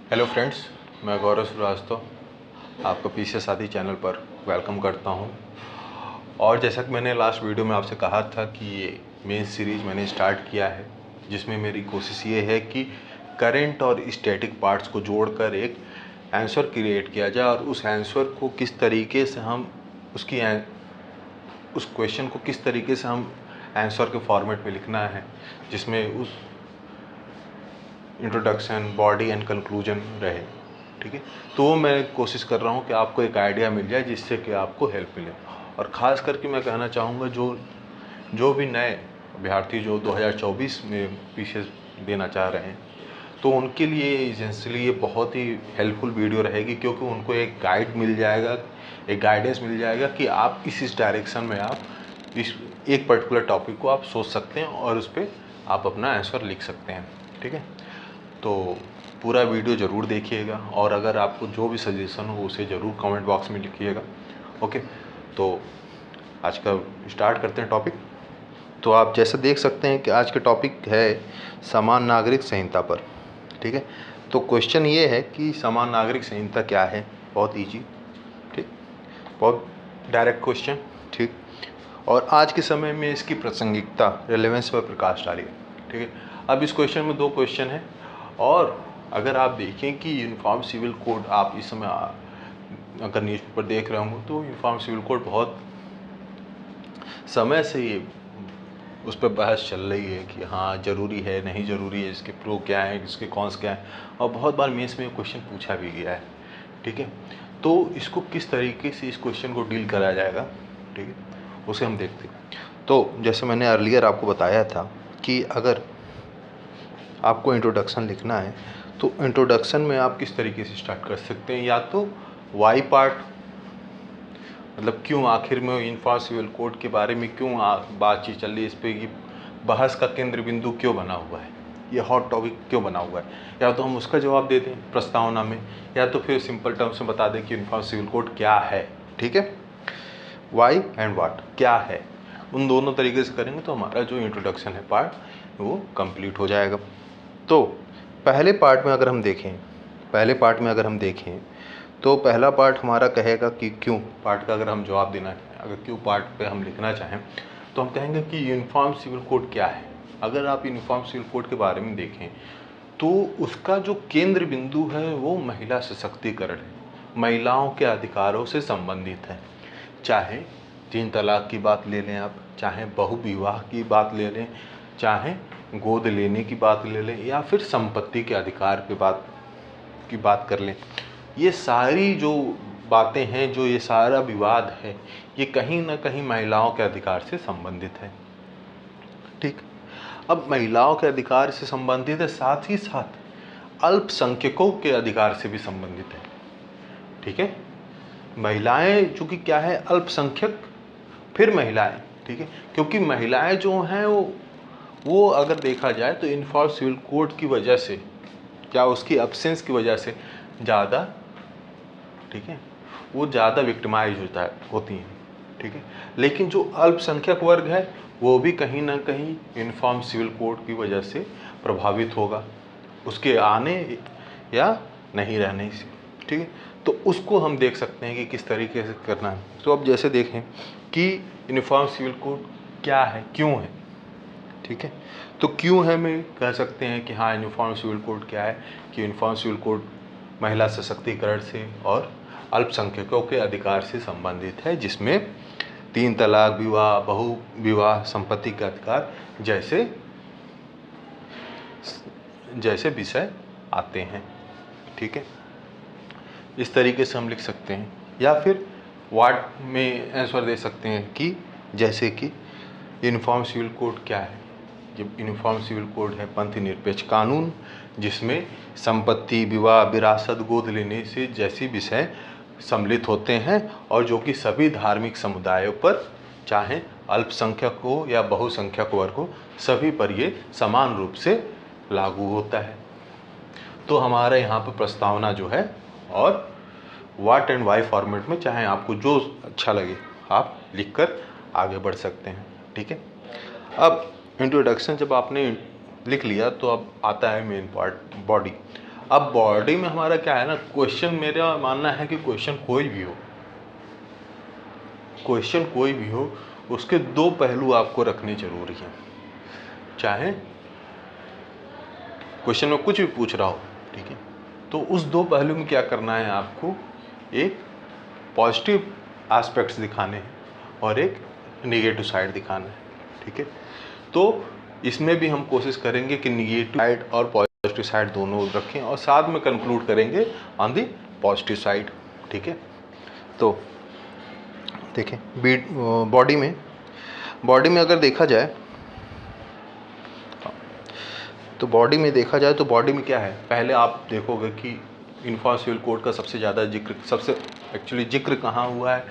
Hello friends, मैं गौरव श्रीवास्तव आपको पीछे साथी चैनल पर वेलकम करता हूं। और जैसा कि मैंने लास्ट वीडियो में आपसे कहा था कि ये मेन सीरीज़ मैंने स्टार्ट किया है, जिसमें मेरी कोशिश ये है कि करंट और स्टैटिक पार्ट्स को जोड़कर एक आंसर क्रिएट किया जाए और उस आंसर को किस तरीके से हम उस क्वेश्चन को किस तरीके से हम आंसर के फॉर्मेट में लिखना है, जिसमें उस इंट्रोडक्शन, बॉडी एंड कंक्लूजन रहे। ठीक है, तो वो मैं कोशिश कर रहा हूँ कि आपको एक आइडिया मिल जाए जिससे कि आपको हेल्प मिले। और ख़ास करके मैं कहना चाहूँगा जो भी नए अभ्यर्थी जो 2024 में पीछे देना चाह रहे हैं, तो उनके लिए एजेंसियली ये बहुत ही हेल्पफुल वीडियो रहेगी, क्योंकि उनको एक गाइड मिल जाएगा, एक गाइडेंस मिल जाएगा कि आप इस डायरेक्शन में आप इस एक पर्टिकुलर टॉपिक को आप सोच सकते हैं और उस पर आप अपना आंसर लिख सकते हैं। ठीक है, तो पूरा वीडियो ज़रूर देखिएगा और अगर आपको जो भी सजेशन हो उसे ज़रूर कमेंट बॉक्स में लिखिएगा। ओके, तो आज का स्टार्ट करते हैं टॉपिक। तो आप जैसे देख सकते हैं कि आज का टॉपिक है समान नागरिक संहिता पर। ठीक है, तो क्वेश्चन ये है कि समान नागरिक संहिता क्या है। बहुत ईजी, ठीक, बहुत डायरेक्ट क्वेश्चन। ठीक, और आज के समय में इसकी प्रासंगिकता, रेलेवेंस पर प्रकाश डालिए। ठीक है, अब इस क्वेश्चन में 2 क्वेश्चन हैं और अगर आप देखें कि यूनिफॉर्म सिविल कोड, आप इस समय अगर न्यूज़पेपर देख रहे होंगे तो यूनिफॉर्म सिविल कोड बहुत समय से ये उस पर बहस चल रही है कि हाँ ज़रूरी है, नहीं ज़रूरी है, इसके प्रो क्या है, इसके कॉन्स क्या है, और बहुत बार मेंस में क्वेश्चन पूछा भी गया है। ठीक है, तो इसको किस तरीके से इस क्वेश्चन को डील करा जाएगा, ठीक है, उसे हम देखते हैं। तो जैसे मैंने अर्लियर आपको बताया था कि अगर आपको इंट्रोडक्शन लिखना है तो इंट्रोडक्शन में आप किस तरीके से स्टार्ट कर सकते हैं। या तो वाई पार्ट, मतलब क्यों आखिर में यूनिफॉर्म सिविल कोड के बारे में क्यों बातचीत चल रही है, इस पर कि बहस का केंद्र बिंदु क्यों बना हुआ है, ये हॉट टॉपिक क्यों बना हुआ है, या तो हम उसका जवाब दे दें प्रस्तावना में, या तो फिर सिंपल टर्म्स में बता दें कि यूनिफॉर्म सिविल कोड क्या है। ठीक है, वाई एंड वाट क्या है, उन दोनों तरीके से करेंगे तो हमारा जो इंट्रोडक्शन है पार्ट वो कंप्लीट हो जाएगा। तो पहले पार्ट में अगर हम देखें तो पहला पार्ट हमारा कहेगा कि क्यों पार्ट का अगर हम जवाब देना चाहें, अगर क्यों पार्ट पे हम लिखना चाहें तो हम कहेंगे कि यूनिफॉर्म सिविल कोड क्या है। अगर आप यूनिफॉर्म सिविल कोड के बारे में देखें तो उसका जो केंद्र बिंदु है वो महिला सशक्तिकरण है, महिलाओं के अधिकारों से संबंधित है। चाहे 3 तलाक की बात ले लें आप, चाहे बहुविवाह की बात ले लें, चाहे गोद लेने की बात ले लें, या फिर संपत्ति के अधिकार की बात कर लें, ये सारी जो बातें हैं, जो ये सारा विवाद है, ये कहीं ना कहीं महिलाओं के अधिकार से संबंधित है। ठीक, अब महिलाओं के अधिकार से संबंधित है, साथ ही साथ अल्पसंख्यकों के अधिकार से भी संबंधित है। ठीक है, महिलाएं चूँकि क्या है, अल्पसंख्यक फिर महिलाएं। ठीक है, क्योंकि महिलाएं जो हैं वो अगर देखा जाए तो यूनिफॉर्म सिविल कोड की वजह से या उसकी एब्सेंस की वजह से ज़्यादा, ठीक है, वो ज़्यादा विक्टिमाइज होती हैं। ठीक है, लेकिन जो अल्पसंख्यक वर्ग है वो भी कहीं ना कहीं यूनिफॉर्म सिविल कोड की वजह से प्रभावित होगा, उसके आने या नहीं रहने से। ठीक है, तो उसको हम देख सकते हैं कि किस तरीके से करना है। तो अब जैसे देखें कि यूनिफॉर्म सिविल कोड क्या है, क्यों है। ठीक है, तो क्यों है में कह सकते हैं कि हाँ यूनिफॉर्म सिविल कोड क्या है, कि यूनिफॉर्म सिविल कोड महिला सशक्तिकरण से और अल्पसंख्यकों के अधिकार से संबंधित है, जिसमें 3 तलाक, विवाह, बहु विवाह, संपत्ति के अधिकार जैसे विषय आते हैं। ठीक है, इस तरीके से हम लिख सकते हैं, या फिर वाट में आंसर दे सकते हैं कि जैसे कि यूनिफॉर्म सिविल कोड क्या है। जब यूनिफॉर्म सिविल कोड है पंथ निरपेक्ष कानून, जिसमें संपत्ति, विवाह, विरासत, गोद लेने से जैसी विषय सम्मिलित होते हैं और जो कि सभी धार्मिक समुदायों पर, चाहे अल्पसंख्यक हो या बहुसंख्यक वर्ग हो, सभी पर ये समान रूप से लागू होता है। तो हमारे यहाँ पर प्रस्तावना जो है, और व्हाट एंड वाई फॉर्मेट में, चाहे आपको जो अच्छा लगे आप लिखकर आगे बढ़ सकते हैं। ठीक है, अब इंट्रोडक्शन जब आपने लिख लिया तो अब आता है मेन पार्ट, बॉडी। अब बॉडी में हमारा क्या है ना, क्वेश्चन मेरा मानना है कि क्वेश्चन कोई भी हो उसके दो पहलू आपको रखने जरूरी हैं। चाहे क्वेश्चन में कुछ भी पूछ रहा हो, ठीक है, तो उस दो पहलू में क्या करना है आपको, एक पॉजिटिव एस्पेक्ट्स दिखाने हैं और एक नेगेटिव साइड दिखाना है, ठीक है। तो इसमें भी हम कोशिश करेंगे कि नेगेटिव साइड और पॉजिटिव साइड दोनों रखें और साथ में कंक्लूड करेंगे ऑन दी पॉजिटिव साइड, ठीक है। तो देखें बॉडी में अगर देखा जाए तो बॉडी में क्या है, पहले आप देखोगे कि यूनिफॉर्म सिविल कोड का सबसे ज़्यादा जिक्र कहाँ हुआ है,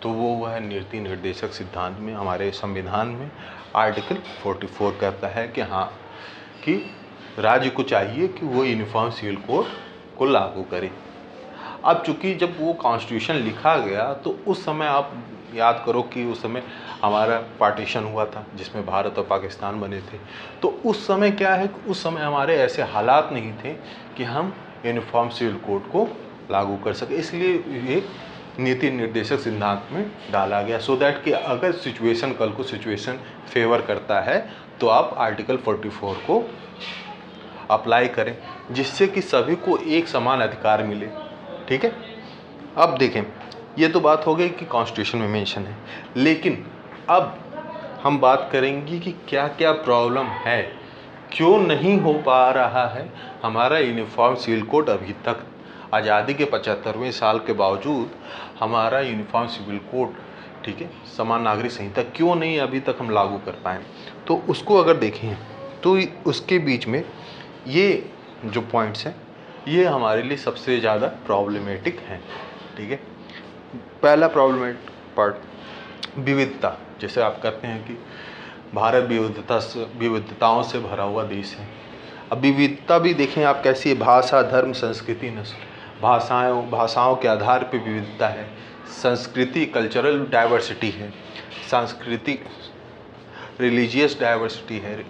तो वो हुआ है नीति निर्देशक सिद्धांत में, हमारे संविधान में। आर्टिकल 44 कहता है कि हाँ, कि राज्य को चाहिए कि वो यूनिफॉर्म सिविल कोड को लागू करे। अब चूंकि जब वो कॉन्स्टिट्यूशन लिखा गया तो उस समय आप याद करो कि उस समय हमारा पार्टीशन हुआ था जिसमें भारत और पाकिस्तान बने थे। तो उस समय क्या है, उस समय हमारे ऐसे हालात नहीं थे कि हम यूनिफॉर्म सिविल कोड को लागू कर सके, इसलिए ये नीति निर्देशक सिद्धांत में डाला गया, सो दैट कि अगर कल को सिचुएशन फेवर करता है तो आप आर्टिकल 44 को अप्लाई करें, जिससे कि सभी को एक समान अधिकार मिले, ठीक है। अब देखें, ये तो बात हो गई कि कॉन्स्टिट्यूशन में मेंशन है, लेकिन अब हम बात करेंगे कि क्या क्या प्रॉब्लम है, क्यों नहीं हो पा रहा है हमारा यूनिफॉर्म सिविल कोड अभी तक। आज़ादी के 75वें साल के बावजूद हमारा यूनिफॉर्म सिविल कोड, ठीक है, समान नागरिक संहिता क्यों नहीं अभी तक हम लागू कर पाए। तो उसको अगर देखें तो उसके बीच में ये जो पॉइंट्स हैं ये हमारे लिए सबसे ज़्यादा प्रॉब्लमेटिक हैं, ठीक है। पहला प्रॉब्लमेटिक पार्ट विविधता। जैसे आप कहते हैं कि भारत विविधताओं से भरा हुआ देश है। अब विविधता भी देखें आप कैसी है, भाषा, धर्म, संस्कृति, नस्ल। भाषाओं के आधार पर विविधता है, संस्कृति कल्चरल डाइवर्सिटी है, सांस्कृतिक रिलीजियस डाइवर्सिटी है,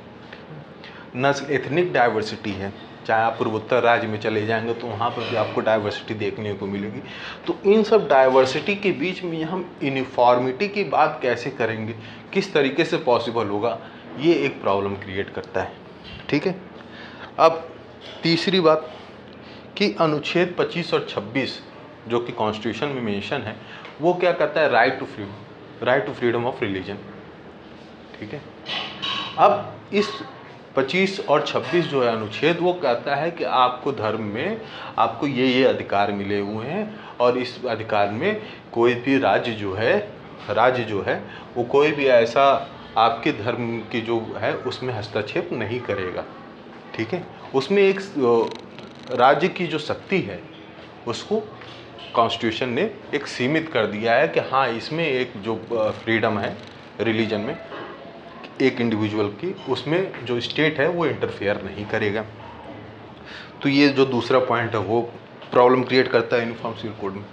नस्ल एथनिक डाइवर्सिटी है। चाहे आप पूर्वोत्तर राज्य में चले जाएंगे तो वहाँ पर भी आपको डाइवर्सिटी देखने को मिलेगी। तो इन सब डाइवर्सिटी के बीच में हम यूनिफॉर्मिटी की बात कैसे करेंगे, किस तरीके से पॉसिबल होगा, ये एक प्रॉब्लम क्रिएट करता है, ठीक है। अब तीसरी बात कि अनुच्छेद 25 और 26 जो कि कॉन्स्टिट्यूशन में मेंशन है, वो क्या कहता है, right to freedom of religion, ठीक है। अब इस 25 और 26 जो है अनुच्छेद, वो कहता है कि आपको धर्म में आपको ये अधिकार मिले हुए हैं और इस अधिकार में कोई भी राज्य जो है वो कोई भी ऐसा आपके धर्म की जो है उसमें हस्तक्षेप नहीं करेगा, ठीक है। उसमें एक राज्य की जो शक्ति है उसको कॉन्स्टिट्यूशन ने एक सीमित कर दिया है कि हाँ, इसमें एक जो फ्रीडम है रिलीजन में एक इंडिविजुअल की, उसमें जो स्टेट है वो इंटरफेयर नहीं करेगा। तो ये जो दूसरा पॉइंट है वो प्रॉब्लम क्रिएट करता है यूनिफॉर्म सिविल कोड में।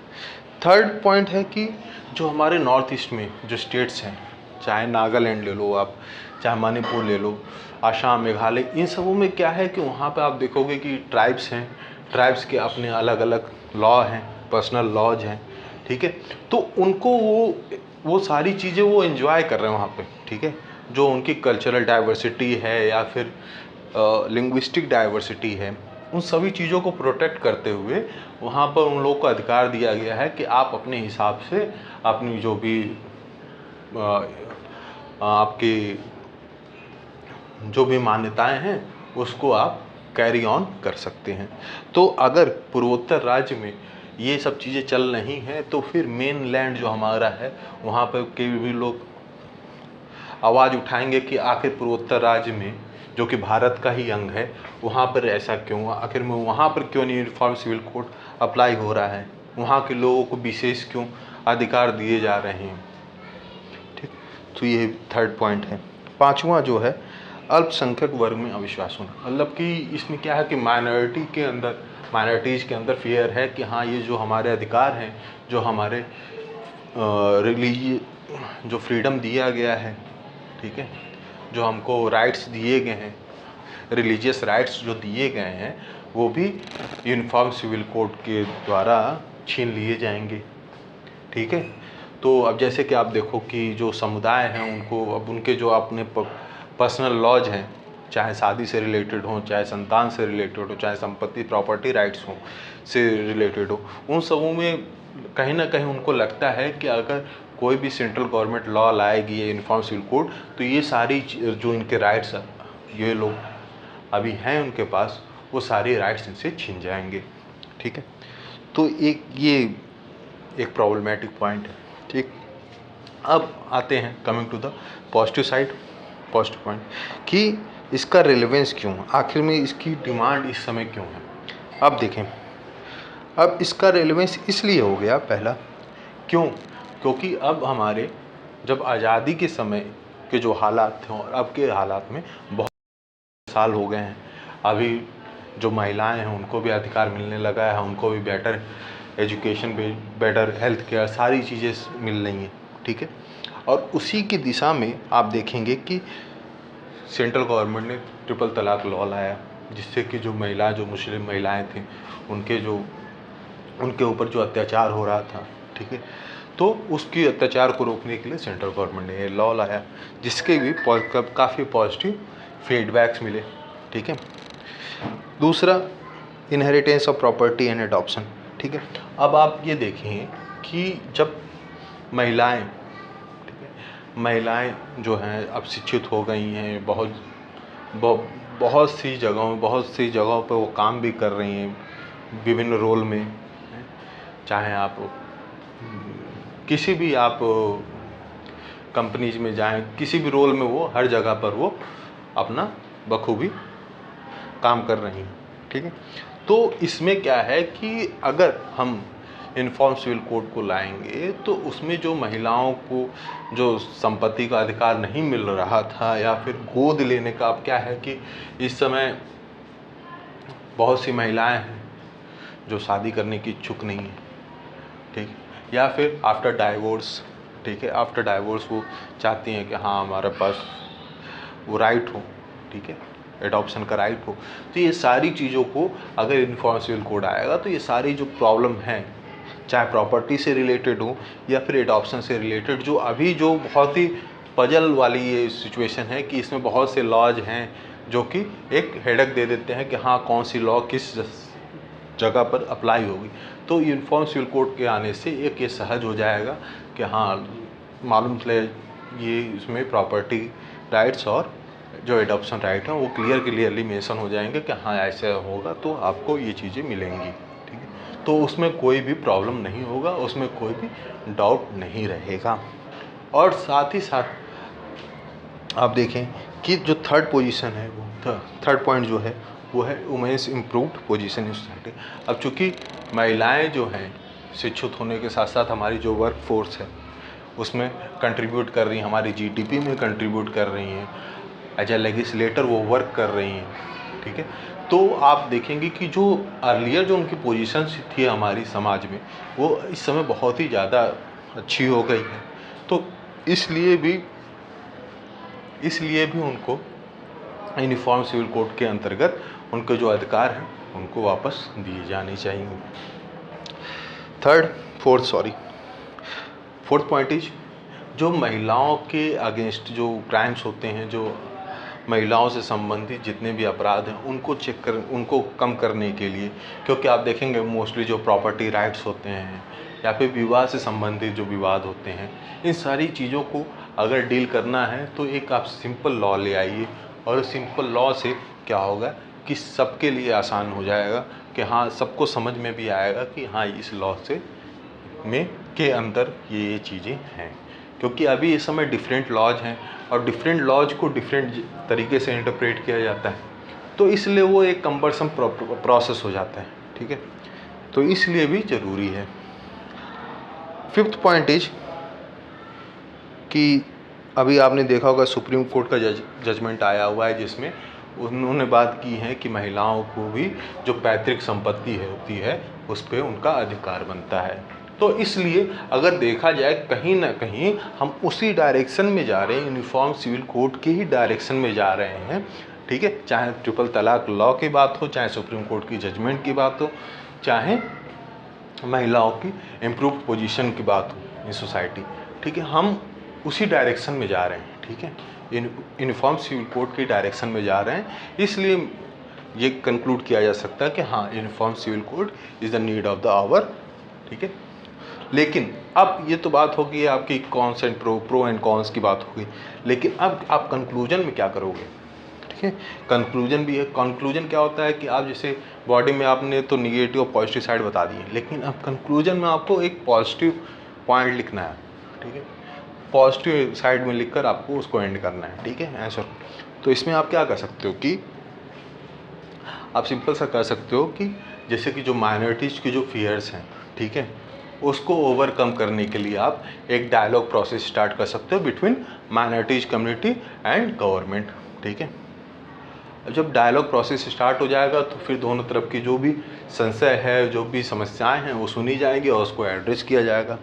थर्ड पॉइंट है कि जो हमारे नॉर्थ ईस्ट में जो स्टेट्स हैं, चाहे नागालैंड ले लो आप, चाहे मणिपुर ले लो, आसाम, मेघालय, इन सबों में क्या है कि वहाँ पे आप देखोगे कि ट्राइब्स हैं, ट्राइब्स के अपने अलग अलग लॉ हैं, पर्सनल लॉज हैं, ठीक है। तो उनको वो सारी चीज़ें वो एंजॉय कर रहे हैं वहाँ पे, ठीक है। जो उनकी कल्चरल डाइवर्सिटी है या फिर लिंग्विस्टिक डाइवर्सिटी है, उन सभी चीज़ों को प्रोटेक्ट करते हुए वहाँ पर उन लोगों को अधिकार दिया गया है कि आप अपने हिसाब से अपनी जो भी आपकी जो भी मान्यताएं हैं उसको आप कैरी ऑन कर सकते हैं। तो अगर पूर्वोत्तर राज्य में ये सब चीज़ें चल रही हैं तो फिर मेन लैंड जो हमारा है वहाँ पर के भी लोग आवाज़ उठाएंगे कि आखिर पूर्वोत्तर राज्य में जो कि भारत का ही अंग है वहाँ पर ऐसा क्यों, आखिर में वहाँ पर क्यों नहीं यूनिफॉर्म सिविल कोड अप्लाई हो रहा है, वहाँ के लोगों को विशेष क्यों अधिकार दिए जा रहे हैं, ठीक। तो ये थर्ड पॉइंट है। पांचवा जो है अल्पसंख्यक वर्ग में अविश्वास होना, मतलब कि इसमें क्या है कि माइनॉरिटीज़ के अंदर फियर है कि हाँ, ये जो हमारे अधिकार हैं, जो हमारे जो फ्रीडम दिया गया है, ठीक है, जो हमको राइट्स दिए गए हैं, रिलीजियस राइट्स जो दिए गए हैं, वो भी यूनिफॉर्म सिविल कोड के द्वारा छीन लिए जाएंगे। ठीक है, तो अब जैसे कि आप देखो कि जो समुदाय हैं उनको अब उनके जो अपने पर्सनल लॉज हैं, चाहे शादी से रिलेटेड हो, चाहे संतान से रिलेटेड हो, चाहे संपत्ति प्रॉपर्टी राइट्स हो से रिलेटेड हो, उन सबों में कहीं ना कहीं उनको लगता है कि अगर कोई भी सेंट्रल गवर्नमेंट लॉ लाएगी या यूनिफॉर्म सिविल कोड, तो ये सारी जो इनके राइट्स ये लोग अभी हैं उनके पास, वो सारे राइट्स इनसे छीन जाएंगे। ठीक है, तो ये एक प्रॉब्लमेटिक पॉइंट है। ठीक, अब आते हैं coming to the positive side, positive point कि इसका रिलेवेंस क्यों, आखिर में इसकी डिमांड इस समय क्यों है। अब देखें, अब इसका रेलेवेंस इसलिए हो गया, पहला क्यों, क्योंकि अब हमारे जब आज़ादी के समय के जो हालात थे और अब के हालात में बहुत साल हो गए हैं। अभी जो महिलाएं हैं उनको भी अधिकार मिलने लगा है, उनको भी better education, better health care, सारी चीज़ें मिल रही हैं। ठीक है, और उसी की दिशा में आप देखेंगे कि सेंट्रल गवर्नमेंट ने ट्रिपल तलाक लॉ लाया, जिससे कि जो महिलाएं, जो मुस्लिम महिलाएं थीं, उनके ऊपर जो अत्याचार हो रहा था, ठीक है, तो उसकी अत्याचार को रोकने के लिए सेंट्रल गवर्नमेंट ने ये लॉ लाया, जिसके भी काफ़ी पॉजिटिव फीडबैक्स मिले। ठीक है, दूसरा inheritance of property and adoption. ठीक है, अब आप ये देखें कि जब महिलाएं, ठीक है, महिलाएं जो हैं अब शिक्षित हो गई हैं, बहुत सी जगहों पर वो काम भी कर रही हैं विभिन्न रोल में, चाहे आप किसी भी आप कंपनीज में जाएं, किसी भी रोल में वो हर जगह पर वो अपना बखूबी काम कर रही हैं। ठीक है, तो इसमें क्या है कि अगर हम यूनिफॉर्म सिविल कोड को लाएंगे तो उसमें जो महिलाओं को जो संपत्ति का अधिकार नहीं मिल रहा था, या फिर गोद लेने का, अब क्या है कि इस समय बहुत सी महिलाएं हैं जो शादी करने की इच्छुक नहीं है। ठीक, या फिर आफ्टर डाइवोर्स, ठीक है, आफ्टर डाइवोर्स वो चाहती हैं कि हाँ हमारे पास वो राइट हो, ठीक है, एडॉप्शन का राइट हो। तो ये सारी चीज़ों को अगर यूनिफॉर्म सिविल कोड आएगा तो ये सारी जो प्रॉब्लम है, चाहे प्रॉपर्टी से रिलेटेड हो या फिर एडॉप्शन से रिलेटेड, जो अभी जो बहुत ही पजल वाली ये सिचुएशन है कि इसमें बहुत से लॉज हैं जो कि एक हेडक दे देते हैं कि हाँ कौन सी लॉ किस जगह पर अप्लाई होगी। तो यूनिफॉर्म सिविल कोड के आने से एक ये सहज हो जाएगा कि हाँ मालूम चले ये इसमें प्रॉपर्टी राइट्स और जो एडॉप्शन राइट है वो क्लियरली मेंशन हो जाएंगे कि हाँ ऐसे होगा तो आपको ये चीज़ें मिलेंगी। ठीक है, तो उसमें कोई भी प्रॉब्लम नहीं होगा, उसमें कोई भी डाउट नहीं रहेगा। और साथ ही साथ आप देखें कि जो थर्ड पोजीशन है, वो थर्ड पॉइंट जो है वो है women's improved position in society. अब चूँकि महिलाएं जो हैं शिक्षित होने के साथ साथ हमारी जो वर्क फोर्स है उसमें कंट्रीब्यूट कर रही हैं, हमारी जीडीपी में कंट्रीब्यूट कर रही हैं, एज ए लेजिस्लेटर वो वर्क कर रही हैं। ठीक है, तो आप देखेंगे कि जो अर्लियर जो उनकी पोजीशन थी हमारी समाज में, वो इस समय बहुत ही ज़्यादा अच्छी हो गई है। तो इसलिए भी उनको यूनिफॉर्म सिविल कोड के अंतर्गत उनके जो अधिकार हैं उनको वापस दिए जाने चाहिए। फोर्थ पॉइंट इज जो महिलाओं के अगेंस्ट जो क्राइम्स होते हैं, जो महिलाओं से संबंधित जितने भी अपराध हैं उनको कम करने के लिए, क्योंकि आप देखेंगे मोस्टली जो प्रॉपर्टी राइट्स होते हैं या फिर विवाह से संबंधित जो विवाद होते हैं, इन सारी चीज़ों को अगर डील करना है तो एक आप सिंपल लॉ ले आइए, और सिंपल लॉ से क्या होगा कि सबके लिए आसान हो जाएगा कि हाँ सबको समझ में भी आएगा कि हाँ इस लॉ से के अंदर ये चीज़ें हैं। क्योंकि अभी इस समय डिफरेंट लॉज हैं और डिफरेंट लॉज को डिफरेंट तरीके से इंटरप्रेट किया जाता है, तो इसलिए वो एक कम्बरसम प्रोसेस हो जाता है। ठीक है, तो इसलिए भी ज़रूरी है। फिफ्थ पॉइंट इज कि अभी आपने देखा होगा सुप्रीम कोर्ट का जजमेंट आया हुआ है जिसमें उन्होंने बात की है कि महिलाओं को भी जो पैतृक संपत्ति होती है उस पर उनका अधिकार बनता है। तो इसलिए अगर देखा जाए कहीं ना कहीं हम उसी डायरेक्शन में जा रहे हैं, यूनिफॉर्म सिविल कोड के ही डायरेक्शन में जा रहे हैं, ठीक है, चाहे ट्रिपल तलाक लॉ की बात हो, चाहे सुप्रीम कोर्ट की जजमेंट की बात हो, चाहे महिलाओं की इम्प्रूव पोजीशन की बात हो इन सोसाइटी, ठीक है, हम उसी डायरेक्शन में जा रहे हैं, ठीक है, यूनिफॉर्म सिविल कोड की डायरेक्शन में जा रहे हैं। इसलिए ये कंक्लूड किया जा सकता है कि हाँ, uniform civil code is the need of the hour, ठीक है। लेकिन अब ये तो बात होगी आपकी cons and pro and cons की बात होगी, लेकिन अब आप कंक्लूजन में क्या करोगे, ठीक है। कंक्लूजन भी है। कंक्लूजन क्या होता है कि आप जैसे बॉडी में आपने तो निगेटिव और पॉजिटिव साइड बता दी है, लेकिन अब कंक्लूजन में आपको एक पॉजिटिव पॉइंट लिखना है, ठीक है, पॉजिटिव साइड में लिखकर आपको उसको एंड करना है, ठीक है, आंसर। तो इसमें आप क्या कर सकते हो कि आप सिंपल सा कर सकते हो कि जैसे कि जो माइनॉरिटीज़ की जो फियर्स हैं, ठीक है, उसको ओवरकम करने के लिए आप एक डायलॉग प्रोसेस स्टार्ट कर सकते हो between minorities community and government, ठीक है। जब डायलॉग प्रोसेस स्टार्ट हो जाएगा तो फिर दोनों तरफ की जो भी संशय है, जो भी समस्याएं हैं, वो सुनी जाएगी और उसको एड्रेस किया जाएगा।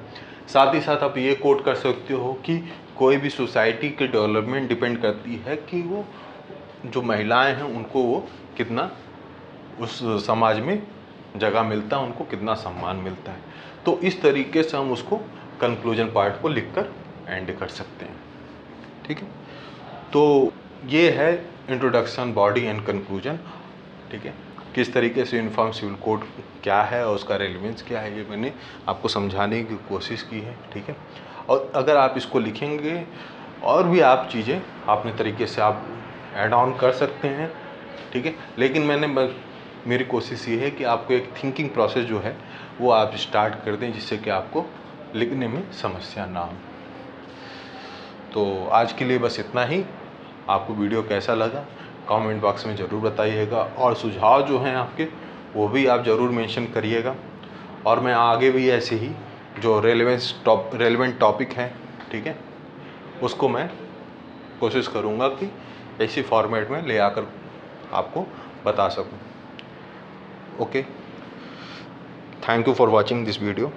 साथ ही साथ आप ये कोट कर सकते हो कि कोई भी सोसाइटी की डेवलपमेंट डिपेंड करती है कि वो जो महिलाएं हैं उनको वो कितना उस समाज में जगह मिलता है, उनको कितना सम्मान मिलता है। तो इस तरीके से हम उसको कंक्लूजन पार्ट को लिखकर एंड कर सकते हैं, ठीक है। तो ये है इंट्रोडक्शन, बॉडी एंड कंक्लूजन, ठीक है। किस तरीके से यूनिफॉर्म सिविल कोड क्या है और उसका रेलेवेंस क्या है, ये मैंने आपको समझाने की कोशिश की है, ठीक है। और अगर आप इसको लिखेंगे और भी आप चीज़ें अपने तरीके से आप ऐड ऑन कर सकते हैं, ठीक है। लेकिन मेरी कोशिश ये है कि आपको एक थिंकिंग प्रोसेस जो है वो आप स्टार्ट कर दें, जिससे कि आपको लिखने में समस्या ना हो। तो आज के लिए बस इतना ही। आपको वीडियो कैसा लगा कमेंट बॉक्स में ज़रूर बताइएगा, और सुझाव जो हैं आपके वो भी आप ज़रूर मेंशन करिएगा। और मैं आगे भी ऐसे ही जो रेलेवेंट टॉपिक हैं, ठीक है, उसको मैं कोशिश करूँगा कि ऐसी फॉर्मेट में ले आकर आपको बता सकूँ। Okay, thank you for watching this video.